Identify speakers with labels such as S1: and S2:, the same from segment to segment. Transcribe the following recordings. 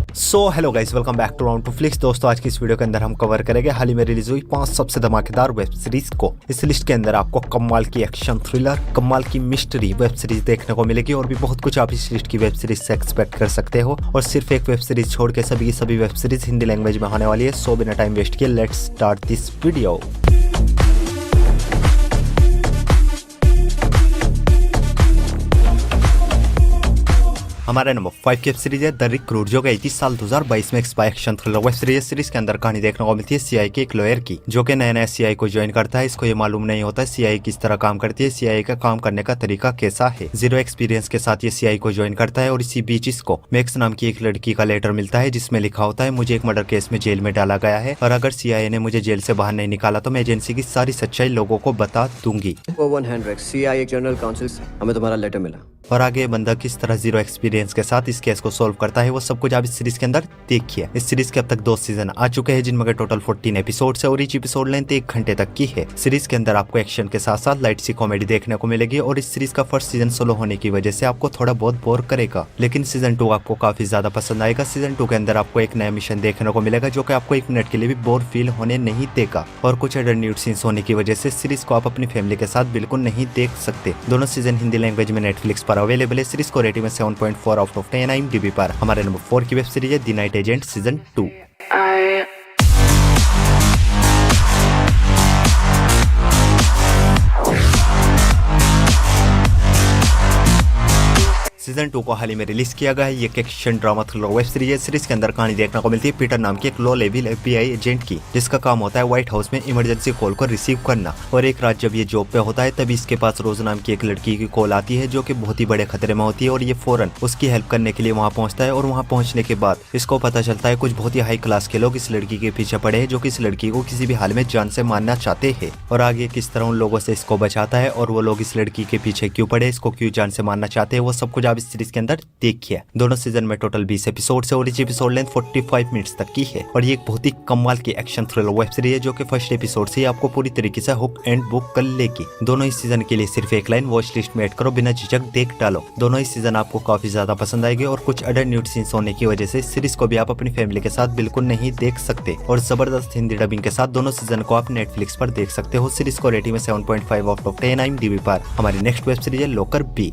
S1: Hello guys, welcome back to round two flicks. दोस्तों, आज की इस वीडियो के अंदर हम कवर करेंगे हाल ही में रिलीज हुई 5 सबसे धमाकेदार वेब सीरीज को। इस लिस्ट के अंदर आपको कमाल की एक्शन थ्रिलर, कमाल की मिस्ट्री वेब सीरीज देखने को मिलेगी और भी बहुत कुछ आप इस लिस्ट की वेब सीरीज से एक्सपेक्ट कर सकते हो। और सिर्फ एक वेब सीरीज छोड़ के सभी वेब सीरीज हिंदी लैंग्वेज में होने वाली है। सो बिना टाइम वेस्ट किए लेट्स स्टार्ट दिस वीडियो। हमारा नंबर 5 की वेब सीरीज है द रिक्रूट, जो कि 31 साल 2022 में expire action thriller web series के अंदर कहानी देखने को मिलती है सीआई के एक लॉयर की, जो कि नया सीआई को ज्वाइन करता है। इसको ये मालूम नहीं होता सीआई किस तरह काम करती है, सीआई का काम करने का तरीका कैसा है। जीरो एक्सपीरियंस के साथ ये सीआई को ज्वाइन करता है और इसी बीच इसको मैक्स नाम की एक लड़की का लेटर मिलता है, जिसमें लिखा होता है मुझे एक मर्डर केस में जेल में डाला गया है और अगर सीआई ने मुझे जेल से बाहर नहीं निकाला तो मैं एजेंसी की सारी सच्चाई लोगों को बता दूंगी।
S2: सीआई जनरल काउंसिल से हमें तुम्हारा लेटर मिला।
S1: और आगे बंदा किस तरह जीरो एक्सपीरियंस के साथ इस केस को सॉल्व करता है, वो सब कुछ आप इस सीरीज के अंदर देखिए। इस सीरीज के अब तक 2 सीजन आ चुके हैं, जिनमें टोटल 14 एपिसोड है और ईच एपिसोड लेंथ 1 घंटे तक की है। सीरीज के अंदर आपको एक्शन के साथ साथ लाइट सी कॉमेडी देखने को मिलेगी और इस सीरीज का फर्स्ट सीजन सोलो होने की वजह से आपको थोड़ा बहुत बोर करेगा, लेकिन सीजन 2 आपको काफी ज्यादा पसंद आएगा। सीजन 2 के अंदर आपको एक नया मिशन देखने को मिलेगा, जो कि आपको 1 मिनट के लिए भी बोर फील होने नहीं देगा और कुछ न्यूड सीन्स होने की वजह से सीरीज को आप अपनी फैमिली के साथ बिल्कुल नहीं देख सकते। दोनों सीजन हिंदी लैंग्वेज में नेटफ्लिक्स पर अवेलेबल है। सीरीज को रेटिंग में 7.4 आउट ऑफ 10 IMDb पर। हमारे नंबर 4 की वेब सीरीज है the night agent season 2। Season 2 को हाल ही में रिलीज किया गया है। ये action drama thriller web series है। सीरीज के अंदर कहानी देखने को मिलती है पीटर नाम के एक लो लेवल FBI एजेंट की, जिसका काम होता है व्हाइट हाउस में इमरजेंसी कॉल को रिसीव करना। और एक रात जब ये जॉब पे होता है तभी इसके पास रोज नाम की एक लड़की की कॉल आती है, जो कि बहुत ही बड़े खतरे में होती है और ये फौरन उसकी हेल्प करने के लिए वहाँ पहुंचता है। और वहाँ पहुंचने के बाद इसको पता चलता है कुछ बहुत ही हाई क्लास के लोग इस लड़की के पीछे पड़े हैं, जो कि इस लड़की को किसी भी हाल में जान से मारना चाहते हैं। और आगे किस तरह उन लोगों से इसको बचाता है और वो लोग इस लड़की के पीछे क्यों पड़े, इसको क्यों जान से मारना चाहते हैं, वो सब कुछ आप इस सीरीज के अंदर देखिए। दोनों सीजन में टोटल 20 एपिसोड है और इस एपिसोड लेंथ 45 मिनट्स तक की है। और ये एक बहुत ही कमाल की एक्शन थ्रिलर वेब सीरीज है, जो कि फर्स्ट एपिसोड से ही आपको पूरी तरीके से हुक एंड बुक कर लेगी। दोनों इस सीजन के लिए सिर्फ एक लाइन वॉच लिस्ट में ऐड करो, बिना झिझक देख डालो। दोनों इस सीजन आपको काफी ज्यादा पसंद आएगी और कुछ अडल्ट न्यूड सीन्स होने की वजह से इस सीरीज को भी आप अपनी फैमिली के साथ बिल्कुल नहीं देख सकते। और जबरदस्त हिंदी डबिंग के साथ दोनों सीजन को आप नेटफ्लिक्स पर देख सकते हो। सीरीज को रेटिंग में 7.5 आउट ऑफ 10 IMDb पर। हमारी नेक्स्ट वेब सीरीज है लॉकर बी।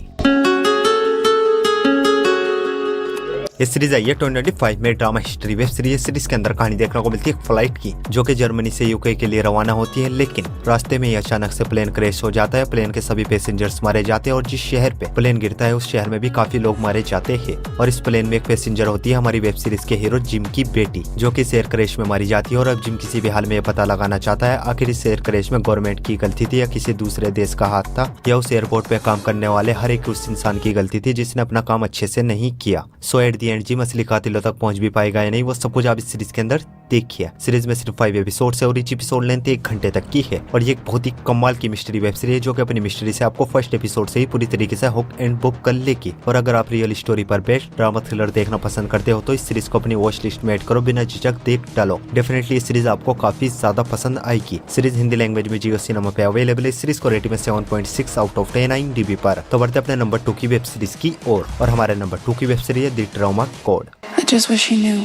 S1: ये सीरीज आई है 2025 में drama history web series. Series के अंदर कहानी देखने को मिलती है एक फ्लाइट की, जो कि जर्मनी से यूके के लिए रवाना होती है, लेकिन रास्ते में ही अचानक से प्लेन क्रैश हो जाता है। प्लेन के सभी पैसेंजर्स मारे जाते हैं और जिस शहर पे प्लेन गिरता है उस शहर में भी काफी लोग मारे जाते हैं। और इस प्लेन में एक पैसेंजर होती है हमारी वेब सीरीज के हीरो जिम की बेटी, जो कि इस एयर क्रैश में मारी जाती है। और अब जिम किसी भी हाल में ये पता लगाना चाहता है आखिर इस एयर क्रैश में गवर्नमेंट की गलती थी या किसी दूसरे देश का हाथ था, या उस एयरपोर्ट पे काम करने वाले हर एक उस इंसान की गलती थी जिसने अपना काम अच्छे से नहीं किया। सो एट दी एंड जिम असली कातिलों तक पहुंच भी पाएगा या नहीं, वो सब कुछ आप इस सीरीज के अंदर देखिए। सीरीज में सिर्फ 5 एपिसोड है और ईच एपिसोड लेंथ 1 घंटे तक की है। और ये एक बहुत ही कमाल की मिस्ट्री वेब सीरीज है, जो कि अपनी मिस्ट्री से आपको फर्स्ट एपिसोड से ही पूरी तरीके से हुक एंड बुक कर लेगी। और अगर आप रियल स्टोरी पर बेस्ड ड्रामा थ्रिलर देखना पसंद करते हो तो इस सीरीज को अपनी वॉच लिस्ट में ऐड करो, बिना झिझक देख डालो। डेफिनेटली इस सीरीज आपको काफी ज्यादा पसंद आएगी। सीरीज हिंदी लैंग्वेज में जियो सिनेमा पे अवेलेबल है। इस सीरीज को रेटिंग में 7.6 आउट ऑफ 10 IMDb पर। तो बढ़ते अपने नंबर 2 की वेब सीरीज की ओर। और हमारे नंबर 2 की वेब सीरीज है the trauma code.
S3: I just wish he knew.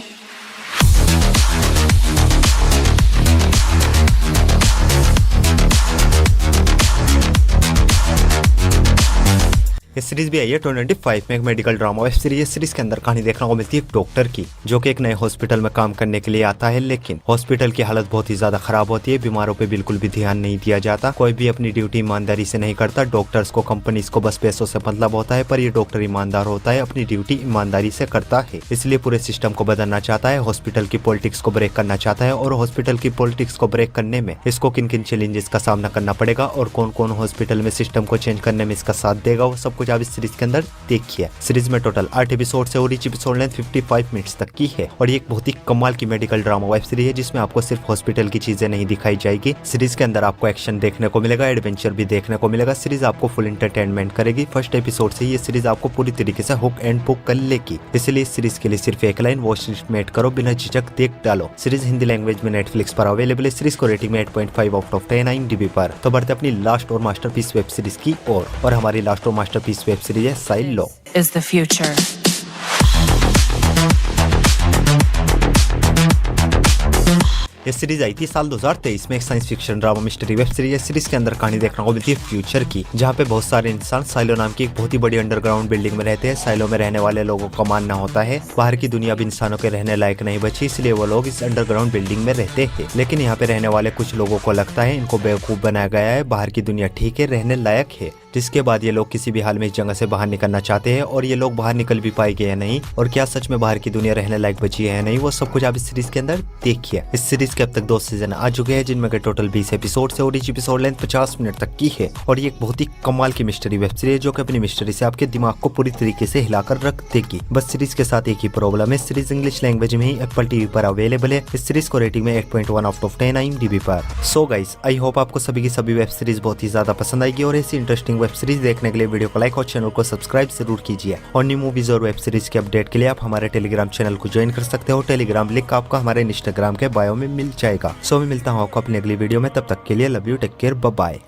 S1: ये सीरीज भी आई है 2025 में एक medical drama web series. Series के अंदर कहानी देखने को मिलती है एक डॉक्टर की, जो कि एक नए हॉस्पिटल में काम करने के लिए आता है, लेकिन हॉस्पिटल की हालत बहुत ही ज्यादा खराब होती है। बीमारों पे बिल्कुल भी ध्यान नहीं दिया जाता, कोई भी अपनी ड्यूटी ईमानदारी से नहीं करता। डॉक्टर्स को कंपनीज को बस पैसों से मतलब होता है, पर ये डॉक्टर ईमानदार होता है, अपनी ड्यूटी ईमानदारी से करता है। इसलिए पूरे सिस्टम को बदलना चाहता है, हॉस्पिटल की पॉलिटिक्स को ब्रेक करना चाहता है। और हॉस्पिटल की पॉलिटिक्स को ब्रेक करने में इसको किन किन चैलेंजेस का सामना करना पड़ेगा और कौन कौन हॉस्पिटल में सिस्टम को चेंज करने में इसका साथ देगा, वो सब कुछ आप इस सीरीज के अंदर देखिए। सीरीज में टोटल 8 एपिसोड है और ईच एपिसोड लेंथ 55 मिनट्स तक की है। और ये एक बहुत ही कमाल की मेडिकल ड्रामा वेब सीरीज है, जिसमें आपको सिर्फ हॉस्पिटल की चीजें नहीं दिखाई जाएगी। सीरीज के अंदर आपको एक्शन देखने को मिलेगा, एडवेंचर भी देखने को मिलेगा। सीरीज आपको फुल एंटरटेनमेंट करेगी। फर्स्ट एपिसोड से ये सीरीज आपको पूरी तरीके से हुक एंड बुक कर लेगी। इसलिए इस सीरीज के लिए सिर्फ एक लाइन वॉच लिस्ट में ऐड करो, बिना झिझक देख डालो। सीरीज हिंदी लैंग्वेज में नेटफ्लिक्स पर अवेलेबल है। सीरीज को रेटिंग में 8.5 आउट ऑफ 10 IMDb पर। तो बढ़ते अपनी लास्ट और मास्टरपीस वेब सीरीज की ओर। और हमारी लास्ट और मास्टरपीस वेब सीरीज है साइलो।
S3: Is the future.
S1: ये सीरीज आई थी साल 2023 में। एक science fiction drama mystery web series. इस सीरीज के अंदर कहानी देखने को मिलती है फ्यूचर की, जहाँ पे बहुत सारे इंसान साइलो नाम की एक बहुत ही बड़ी अंडरग्राउंड बिल्डिंग में रहते हैं। साइलो में रहने वाले लोगों का मानना होता है बाहर की दुनिया भी इंसानों के रहने लायक नहीं बची, इसलिए वो लोग इस अंडरग्राउंड बिल्डिंग में रहते हैं। लेकिन यहाँ पे रहने वाले कुछ लोगों को लगता है इनको बेवकूफ बनाया गया है, बाहर की दुनिया ठीक है, रहने लायक है। जिसके बाद ये लोग किसी भी हाल में इस जगह से बाहर निकलना चाहते हैं, और ये लोग बाहर निकल भी पाए गए नहीं, और क्या सच में बाहर की दुनिया रहने लायक बची है नहीं, वो सब कुछ आप इस सीरीज के अंदर देखिए। इस सीरीज के अब तक 2 सीजन आ चुके हैं, जिनमें के टोटल 20 एपिसोड है और each एपिसोड लेंथ 50 मिनट तक की है। और ये एक बहुत ही कमाल की मिस्ट्री वेब सीरीज है, जो कि अपनी मिस्ट्री से आपके दिमाग को पूरी तरीके से हिलाकर रख देगी। बस सीरीज के साथ एक ही प्रॉब्लम है, सीरीज इंग्लिश लैंग्वेज में ही एप्पल टीवी पर अवेलेबल है। इस सीरीज को रेटिंग में 8.1 आउट ऑफ 10 IMDb पर। सो गाइस, आई होप आपको सभी की सभी वेब सीरीज बहुत ही ज्यादा पसंद आएगी, और ऐसी इंटरेस्टिंग वेब सीरीज देखने के लिए वीडियो को लाइक और चैनल को सब्सक्राइब जरूर कीजिए। और न्यू मूवीज और वेब सीरीज के अपडेट के लिए आप हमारे टेलीग्राम चैनल को ज्वाइन कर सकते हो। टेलीग्राम लिंक आपको हमारे इंस्टाग्राम के बायो में मिल जाएगा। सो मैं मिलता हूँ आपको अपनी अगली वीडियो में, तब तक के लिए love you, take care, bye bye.